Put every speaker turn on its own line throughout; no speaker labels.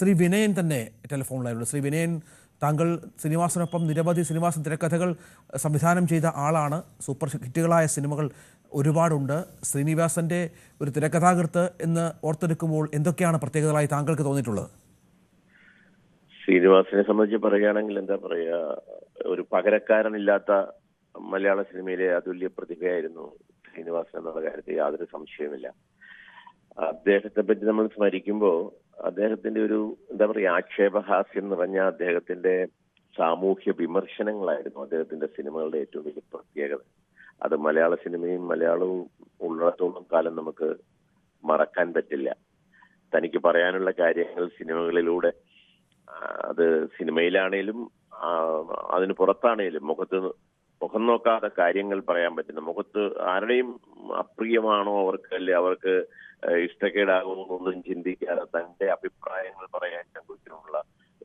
ശ്രീ വിനയൻ തന്നെ ടെലിഫോണിലായിരുന്നു. ശ്രീ വിനയൻ, താങ്കൾ ശ്രീനിവാസനൊപ്പം നിരവധി ശ്രീനിവാസൻ തിരക്കഥകൾ സംവിധാനം ചെയ്ത ആളാണ്. സൂപ്പർ ഹിറ്റുകളായ സിനിമകൾ ഒരുപാടുണ്ട്. ശ്രീനിവാസൻ്റെ ഒരു തിരക്കഥാകൃത്ത് എന്ന് ഓർത്തെടുക്കുമ്പോൾ എന്തൊക്കെയാണ് പ്രത്യേകതകളായി താങ്കൾക്ക് തോന്നിയിട്ടുള്ളത്?
ശ്രീനിവാസനെ സംബന്ധിച്ച് പറയുകയാണെങ്കിൽ എന്താ പറയുക, ഒരു പകരക്കാരനില്ലാത്ത മലയാള സിനിമയിലെ അതുല്യ പ്രതിഭയായിരുന്നു ശ്രീനിവാസൻ എന്നുള്ള കാര്യത്തിൽ യാതൊരു സംശയവുമില്ല. അദ്ദേഹത്തെ പറ്റി നമ്മൾ സ്മരിക്കുമ്പോൾ അദ്ദേഹത്തിന്റെ ഒരു എന്താ പറയുക ആക്ഷേപഹാസ്യം നിറഞ്ഞ അദ്ദേഹത്തിന്റെ സാമൂഹ്യ വിമർശനങ്ങളായിരുന്നു അദ്ദേഹത്തിന്റെ സിനിമകളുടെ ഏറ്റവും വലിയ പ്രത്യേകത. അത് മലയാള സിനിമയും മലയാളവും ഉള്ളിടത്തോളം കാലം നമുക്ക് മറക്കാൻ പറ്റില്ല. തനിക്ക് പറയാനുള്ള കാര്യങ്ങൾ സിനിമകളിലൂടെ, അത് സിനിമയിലാണേലും അതിന് പുറത്താണേലും മുഖം നോക്കാതെ കാര്യങ്ങൾ പറയാൻ പറ്റുന്ന, മുഖത്ത് ആരുടെയും അപ്രിയമാണോ അവർക്ക് അല്ലെ അവർക്ക് ഇഷ്ടക്കേടാകുമെന്നൊന്നും ചിന്തിക്കാതെ തന്റെ അഭിപ്രായങ്ങൾ പറയാൻ ചങ്കുറ്റമുള്ള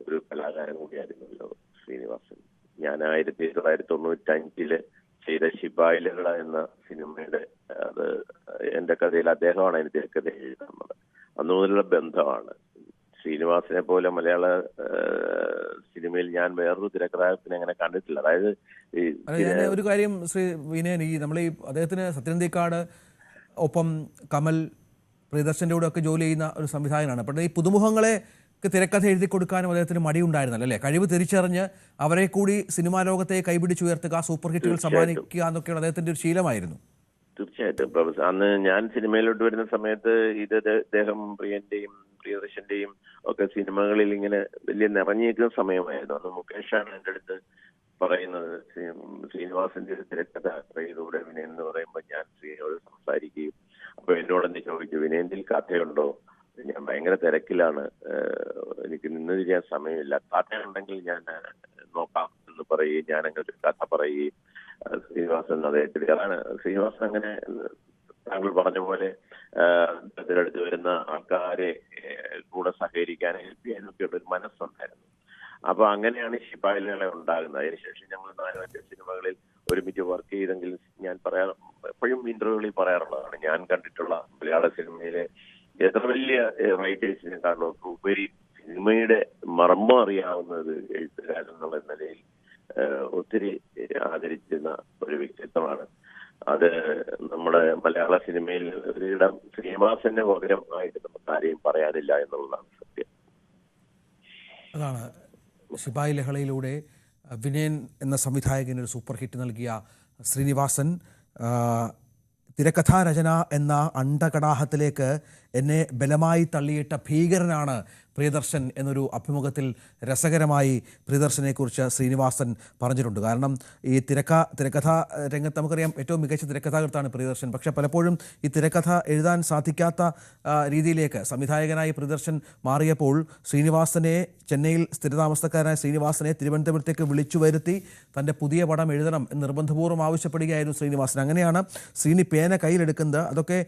ഒരു കലാകാരൻ കൂടിയായിരുന്നല്ലോ ശ്രീനിവാസൻ. ഞാൻ 1995 ചെയ്ത ശിപായിലകള എന്ന സിനിമയുടെ അത് എന്റെ കഥയിൽ അദ്ദേഹമാണ് അതിന് തിരക്കഥ എഴുതുന്നത്. അന്നു മുതലുള്ള ബന്ധമാണ്. ശ്രീനിവാസനെ പോലെ മലയാള സിനിമയിൽ ഞാൻ വേറൊരു തിരക്കഥാകൃത്തിനെ അങ്ങനെ കണ്ടിട്ടില്ല. അതായത്
ഒരു കാര്യം ശ്രീ വിനയൻ, നമ്മൾ ഈ അദ്ദേഹത്തിന് സത്യനന്ദിക്കാട് ഒപ്പം കമൽ, പ്രിയദർശന്റെ കൂടെ ഒക്കെ ജോലി ചെയ്യുന്ന ഒരു സംവിധായകനാണ്. പക്ഷേ ഈ പുതുമുഖങ്ങളെ തിരക്കഥ എഴുതി കൊടുക്കാനും അദ്ദേഹത്തിന് മടിയുണ്ടായിരുന്നല്ലോ അല്ലേ? കഴിവ് തിരിച്ചറിഞ്ഞ് അവരെ കൂടി സിനിമാ ലോകത്തെ കൈപിടിച്ചുയർത്തുക, സൂപ്പർ ഹിറ്റുകൾ സമ്മാനിക്കുക എന്നൊക്കെയാണ് അദ്ദേഹത്തിന്റെ ഒരു ശീലമായിരുന്നു.
തീർച്ചയായിട്ടും. അന്ന് ഞാൻ സിനിമയിലോട്ട് വരുന്ന സമയത്ത് അദ്ദേഹം പ്രിയദർശന്റെയും ഒക്കെ സിനിമകളിൽ ഇങ്ങനെ വലിയ നിറഞ്ഞിരിക്കുന്ന സമയമായിരുന്നു. അന്ന് മുകേഷാണ് എൻ്റെ അടുത്ത് പറയുന്നത്, ശ്രീനിവാസന്റെ ഒരു തിരക്കഥ ചെയ്തൂടെ വിനയൻ എന്ന് പറയുമ്പോൾ ഞാൻ ശ്രീനോട് സംസാരിക്കുകയും അപ്പൊ എന്നോടെന്ന് ചോദിച്ചു, വിനയന്തിൽ കഥയുണ്ടോ? ഞാൻ ഭയങ്കര തിരക്കിലാണ്, എനിക്ക് നിന്ന് തിരിയാൻ സമയമില്ല, കഥയുണ്ടെങ്കിൽ ഞാൻ നോക്കാം എന്ന് പറയുകയും ഞാൻ അങ്ങനെ ഒരു കഥ പറയുകയും ശ്രീനിവാസൻ അദ്ദേഹത്തിന്, അതാണ് ശ്രീനിവാസൻ അങ്ങനെ താങ്കൾ പറഞ്ഞ പോലെ അതിനടുത്ത് വരുന്ന ആൾക്കാരെ കൂടെ സഹകരിക്കാൻ ഹെൽപ്പ് ചെയ്യാനൊക്കെ ഒരു മനസ്സുണ്ടായിരുന്നു. അപ്പൊ അങ്ങനെയാണ് ശിപായിലകളെ ഉണ്ടാകുന്നത്. അതിനുശേഷം ഞങ്ങൾ 4-5 സിനിമകളിൽ ഒരുമിച്ച് വർക്ക് ചെയ്തെങ്കിൽ ഞാൻ എപ്പോഴും ഇന്റർവ്യൂകളിൽ പറയാറുള്ളതാണ്, ഞാൻ കണ്ടിട്ടുള്ള മലയാള സിനിമയിലെ എത്ര വലിയ റൈറ്റേഴ്സിനെക്കാളും ഉപരി സിനിമയുടെ മർമ്മം അറിയാവുന്നത് എഴുത്തുകാരൻ എന്നുള്ള നിലയിൽ ഒത്തിരി ആദരിച്ചിരുന്ന ഒരു വ്യക്തിത്വമാണ്. അത് നമ്മുടെ മലയാള സിനിമയിൽ ഒരിടം ശ്രീനിവാസന്റെ പകരം ആയിട്ട് നമുക്ക് ആരെയും പറയാനില്ല എന്നുള്ളതാണ് സത്യം.
അതാണ് ശിപായി ലഹളയിലൂടെ വിനയൻ എന്ന സംവിധായകന് ഒരു സൂപ്പർ ഹിറ്റ് നൽകിയ ശ്രീനിവാസൻ. തിരക്കഥാരചന എന്ന അണ്ടകടാഹത്തിലേക്ക് എന്നെ ബലമായി തള്ളിയിട്ട ഭീകരനാണ് പ്രിയദർശൻ എന്നൊരു അഭിമുഖത്തിൽ രസകരമായി പ്രിയദർശനെക്കുറിച്ച് ശ്രീനിവാസൻ പറഞ്ഞിട്ടുണ്ട്. കാരണം ഈ തിരക്കഥ രംഗത്ത് നമുക്കറിയാം ഏറ്റവും മികച്ച തിരക്കഥാകൃത്താണ് പ്രിയദർശൻ. പക്ഷേ പലപ്പോഴും ഈ തിരക്കഥ എഴുതാൻ സാധിക്കാത്ത രീതിയിലേക്ക് സംവിധായകനായി പ്രിയദർശൻ മാറിയപ്പോൾ ശ്രീനിവാസനെ, ചെന്നൈയിൽ സ്ഥിരതാമസക്കാരനായ ശ്രീനിവാസനെ തിരുവനന്തപുരത്തേക്ക് വിളിച്ചു വരുത്തി തൻ്റെ പുതിയ പടം എഴുതണം എന്ന് നിർബന്ധപൂർവ്വം ആവശ്യപ്പെടുകയായിരുന്നു ശ്രീനിവാസൻ. അങ്ങനെയാണ് ശ്രീനി പേന കയ്യിലെടുക്കുന്നത്. അതൊക്കെ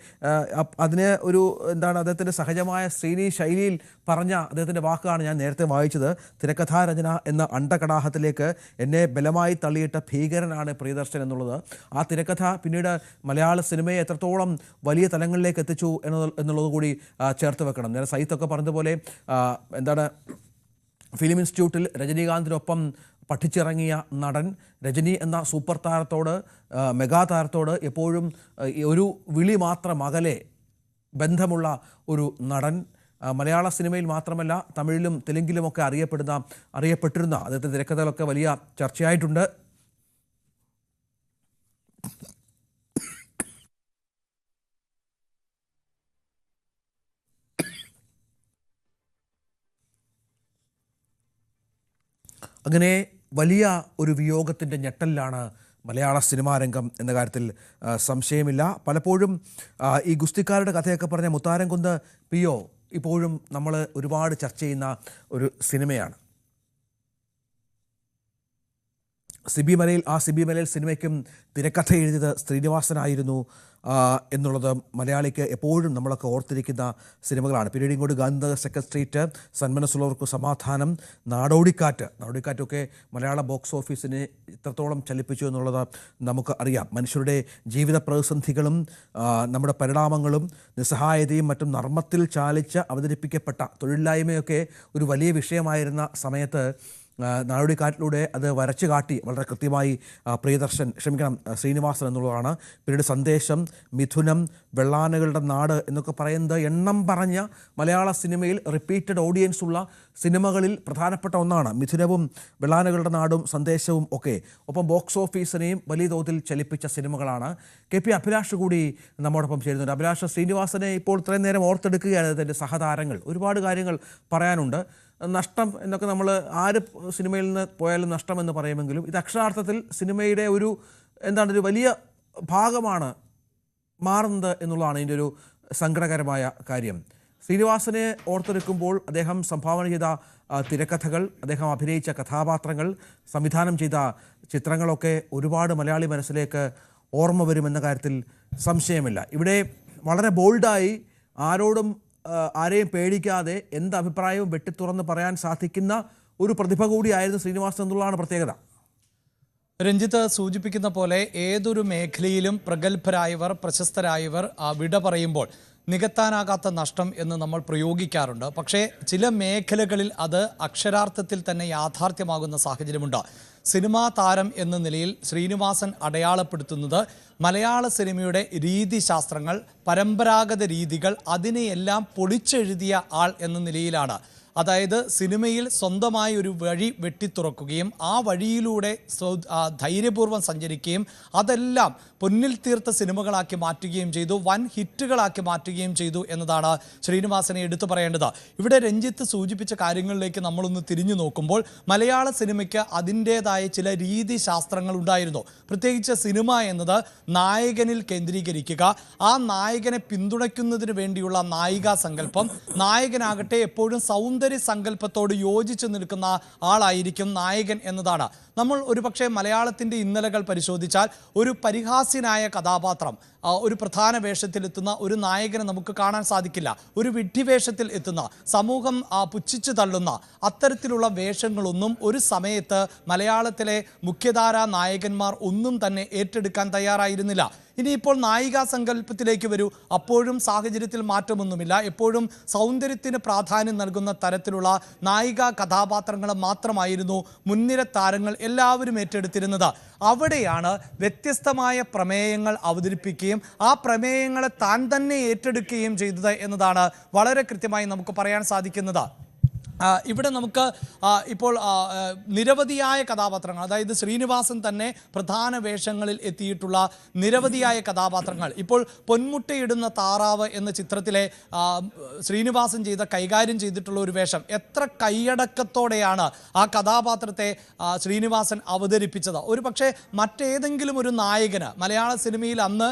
അതിന് ഒരു അദ്ദേഹത്തിൻ്റെ സഹജമായ ശ്രീനി ശൈലിയിൽ പറഞ്ഞ അദ്ദേഹത്തിൻ്റെ വാക്കാണ് ഞാൻ നേരത്തെ വായിച്ചത്. തിരക്കഥാരചന എന്ന അണ്ടകടാഹത്തിലേക്ക് എന്നെ ബലമായി തള്ളിയിട്ട ഭീകരനാണ് പ്രിയദർശൻ എന്നുള്ളത്. ആ തിരക്കഥ പിന്നീട് മലയാള സിനിമയെ എത്രത്തോളം വലിയ തലങ്ങളിലേക്ക് എത്തിച്ചു എന്നുള്ളത് കൂടി ചേർത്ത് വെക്കണം. നേരെ സൈത്തൊക്കെ പറഞ്ഞതുപോലെ ഫിലിം ഇൻസ്റ്റിറ്റ്യൂട്ടിൽ രജനീകാന്തിനൊപ്പം പഠിച്ചിറങ്ങിയ നടൻ, രജനി എന്ന സൂപ്പർ താരത്തോട്, മെഗാ താരത്തോട് എപ്പോഴും ഒരു വിളി മാത്രം അകലെ ബന്ധമുള്ള ഒരു നടൻ. മലയാള സിനിമയിൽ മാത്രമല്ല തമിഴിലും തെലുങ്കിലുമൊക്കെ അറിയപ്പെട്ടിരുന്ന അദ്ദേഹത്തെ തിരക്കഥകളൊക്കെ വലിയ ചർച്ചയായിട്ടുണ്ട്. അങ്ങനെ വലിയ ഒരു വിയോഗത്തിൻ്റെ ഞെട്ടലിലാണ് മലയാള സിനിമാ രംഗം എന്ന കാര്യത്തിൽ സംശയമില്ല. പലപ്പോഴും ഈ ഗുസ്തിക്കാരുടെ കഥയൊക്കെ പറഞ്ഞ മുത്താരംകുന്ന് PO ഇപ്പോഴും നമ്മൾ ഒരുപാട് ചർച്ച ചെയ്യുന്ന ഒരു സിനിമയാണ്. സിബി മലയിൽ സിനിമയ്ക്കും തിരക്കഥ എഴുതിയത് ശ്രീനിവാസനായിരുന്നു എന്നുള്ളത് മലയാളിക്ക് എപ്പോഴും നമ്മളൊക്കെ ഓർത്തിരിക്കുന്ന സിനിമകളാണ്. പിന്നീട് ഇങ്ങോട്ട് ഗാന്ധിനഗർ സെക്കൻഡ് സ്ട്രീറ്റ്, സന്മനസ്സുള്ളവർക്ക് സമാധാനം, നാടോടിക്കാറ്റൊക്കെ മലയാള ബോക്സ് ഓഫീസിനെ ഇത്രത്തോളം ചലിപ്പിച്ചു എന്നുള്ളത് നമുക്ക് അറിയാം. മനുഷ്യരുടെ ജീവിത പ്രതിസന്ധികളും നമ്മുടെ പരിണാമങ്ങളും നിസ്സഹായതയും മറ്റും നർമ്മത്തിൽ ചാലിച്ച് അവതരിപ്പിക്കപ്പെട്ട തൊഴിലില്ലായ്മയൊക്കെ ഒരു വലിയ വിഷയമായിരുന്ന സമയത്ത് നാടോടിക്കാറ്റിലൂടെ അത് വരച്ചു കാട്ടി വളരെ കൃത്യമായി ശ്രീനിവാസൻ എന്നുള്ളതാണ്. പിന്നീട് സന്ദേശം, മിഥുനം, വെള്ളാനകളുടെ നാട് എന്നൊക്കെ പറയുന്നത് എണ്ണം പറഞ്ഞ മലയാള സിനിമയിൽ റിപ്പീറ്റഡ് ഓഡിയൻസ് ഉള്ള സിനിമകളിൽ പ്രധാനപ്പെട്ട ഒന്നാണ് മിഥുനവും വെള്ളാനകളുടെ നാടും സന്ദേശവും ഒക്കെ. ഒപ്പം ബോക്സ് ഓഫീസിനെയും വലിയ തോതിൽ ചലിപ്പിച്ച സിനിമകളാണ്. KP അഭിലാഷ് കൂടി നമ്മോടൊപ്പം ചേരുന്നുണ്ട്. അഭിലാഷ്, ശ്രീനിവാസനെ ഇപ്പോൾ ഇത്രയും നേരം ഓർത്തെടുക്കുകയാണ് അതിൻ്റെ സഹതാരങ്ങൾ. ഒരുപാട് കാര്യങ്ങൾ പറയാനുണ്ട്. നഷ്ടം എന്നൊക്കെ നമ്മൾ ആര് സിനിമയിൽ നിന്ന് പോയാലും നഷ്ടമെന്ന് പറയുമെങ്കിലും ഇത് അക്ഷരാർത്ഥത്തിൽ സിനിമയുടെ ഒരു വലിയ ഭാഗമാണ് മാറുന്നത് എന്നുള്ളതാണ് ഇതിൻ്റെ ഒരു സങ്കടകരമായ കാര്യം. ശ്രീനിവാസനെ ഓർത്തെടുക്കുമ്പോൾ അദ്ദേഹം സംഭാവന ചെയ്ത തിരക്കഥകൾ, അദ്ദേഹം അഭിനയിച്ച കഥാപാത്രങ്ങൾ, സംവിധാനം ചെയ്ത ചിത്രങ്ങളൊക്കെ ഒരുപാട് മലയാളി മനസ്സിലേക്ക് ഓർമ്മ വരുമെന്ന കാര്യത്തിൽ സംശയമില്ല. ഇവിടെ വളരെ ബോൾഡായി ആരെയും പേടിക്കാതെ എന്ത് അഭിപ്രായവും വെട്ടിത്തുറന്ന് പറയാൻ സാധിക്കുന്ന ഒരു പ്രതിഭ കൂടിയായിരുന്നു ശ്രീനിവാസൻ എന്നുള്ളതാണ് പ്രത്യേകത.
രഞ്ജിത്ത് സൂചിപ്പിക്കുന്ന പോലെ ഏതൊരു മേഖലയിലും പ്രഗത്ഭരായവർ, പ്രശസ്തരായവർ വിട പറയുമ്പോൾ നികത്താനാകാത്ത നഷ്ടം എന്ന് നമ്മൾ പ്രയോഗിക്കാറുണ്ട്. പക്ഷേ ചില മേഖലകളിൽ അത് അക്ഷരാർത്ഥത്തിൽ തന്നെ യാഥാർത്ഥ്യമാകുന്ന സാഹചര്യമുണ്ട്. സിനിമാ താരം എന്ന നിലയിൽ ശ്രീനിവാസൻ അടയാളപ്പെടുത്തുന്നത് മലയാള സിനിമയുടെ രീതിശാസ്ത്രങ്ങൾ, പരമ്പരാഗത രീതികൾ, അതിനെയെല്ലാം പൊളിച്ചെഴുതിയ ആൾ എന്ന നിലയിലാണ്. അതായത് സിനിമയിൽ സ്വന്തമായി ഒരു വഴി വെട്ടിത്തുറക്കുകയും ആ വഴിയിലൂടെ ധൈര്യപൂർവ്വം സഞ്ചരിക്കുകയും അതെല്ലാം പൊന്നിൽ തീർത്ത സിനിമകളാക്കി മാറ്റുകയും ചെയ്തു, വൻ ഹിറ്റുകളാക്കി മാറ്റുകയും ചെയ്തു എന്നതാണ് ശ്രീനിവാസനെ എടുത്തു പറയേണ്ടത്. ഇവിടെ രഞ്ജിത്ത് സൂചിപ്പിച്ച കാര്യങ്ങളിലേക്ക് നമ്മളൊന്ന് തിരിഞ്ഞു നോക്കുമ്പോൾ മലയാള സിനിമയ്ക്ക് അതിൻ്റേതായ ചില രീതിശാസ്ത്രങ്ങൾ ഉണ്ടായിരുന്നു. പ്രത്യേകിച്ച് സിനിമ എന്നത് നായകനിൽ കേന്ദ്രീകരിക്കുക, ആ നായകനെ പിന്തുണയ്ക്കുന്നതിന് വേണ്ടിയുള്ള നായികാ സങ്കല്പം, നായകനാകട്ടെ എപ്പോഴും സൗന്ദര്യ സങ്കല്പത്തോട് യോജിച്ച് നിൽക്കുന്ന ആളായിരിക്കും നായകൻ എന്നതാണ്. നമ്മൾ ഒരുപക്ഷെ മലയാളത്തിൻ്റെ ഇന്നലകൾ പരിശോധിച്ചാൽ ഒരു പരിഹാസ്യനായ കഥാപാത്രം ഒരു പ്രധാന വേഷത്തിലെത്തുന്ന ഒരു നായകനെ നമുക്ക് കാണാൻ സാധിക്കില്ല. ഒരു വിഡ്ഢിവേഷത്തിൽ എത്തുന്ന, സമൂഹം പുച്ഛിച്ചു തള്ളുന്ന അത്തരത്തിലുള്ള വേഷങ്ങളൊന്നും ഒരു സമയത്ത് മലയാളത്തിലെ മുഖ്യധാരാ നായകന്മാർ ഒന്നും തന്നെ ഏറ്റെടുക്കാൻ തയ്യാറായിരുന്നില്ല. ഇനിയിപ്പോൾ നായികാ സങ്കല്പത്തിലേക്ക് വരൂ, അപ്പോഴും സാഹചര്യത്തിൽ മാറ്റമൊന്നുമില്ല. എപ്പോഴും സൗന്ദര്യത്തിന് പ്രാധാന്യം നൽകുന്ന തരത്തിലുള്ള നായികാ കഥാപാത്രങ്ങൾ മാത്രമായിരുന്നു മുൻനിര താരങ്ങൾ എല്ലാവരും ഏറ്റെടുത്തിരുന്നത്. അവിടെയാണ് വ്യത്യസ്തമായ പ്രമേയങ്ങൾ അവതരിപ്പിക്കുകയും ആ പ്രമേയങ്ങളെ താൻ തന്നെ ഏറ്റെടുക്കുകയും ചെയ്തത് എന്നതാണ് വളരെ കൃത്യമായി നമുക്ക് പറയാൻ സാധിക്കുന്നത്. ഇവിടെ നമുക്ക് ഇപ്പോൾ നിരവധിയായ കഥാപാത്രങ്ങൾ, അതായത് ശ്രീനിവാസൻ തന്നെ പ്രധാന വേഷങ്ങളിൽ എത്തിയിട്ടുള്ള നിരവധിയായ കഥാപാത്രങ്ങൾ. ഇപ്പോൾ പൊന്മുട്ടയിടുന്ന താറാവ് എന്ന ചിത്രത്തിലെ ശ്രീനിവാസൻ കൈകാര്യം ചെയ്തിട്ടുള്ള ഒരു വേഷം എത്ര കൈയടക്കത്തോടെയാണ് ആ കഥാപാത്രത്തെ ശ്രീനിവാസൻ അവതരിപ്പിച്ചത്. ഒരു പക്ഷേ മറ്റേതെങ്കിലും ഒരു നായകന് മലയാള സിനിമയിൽ അന്ന്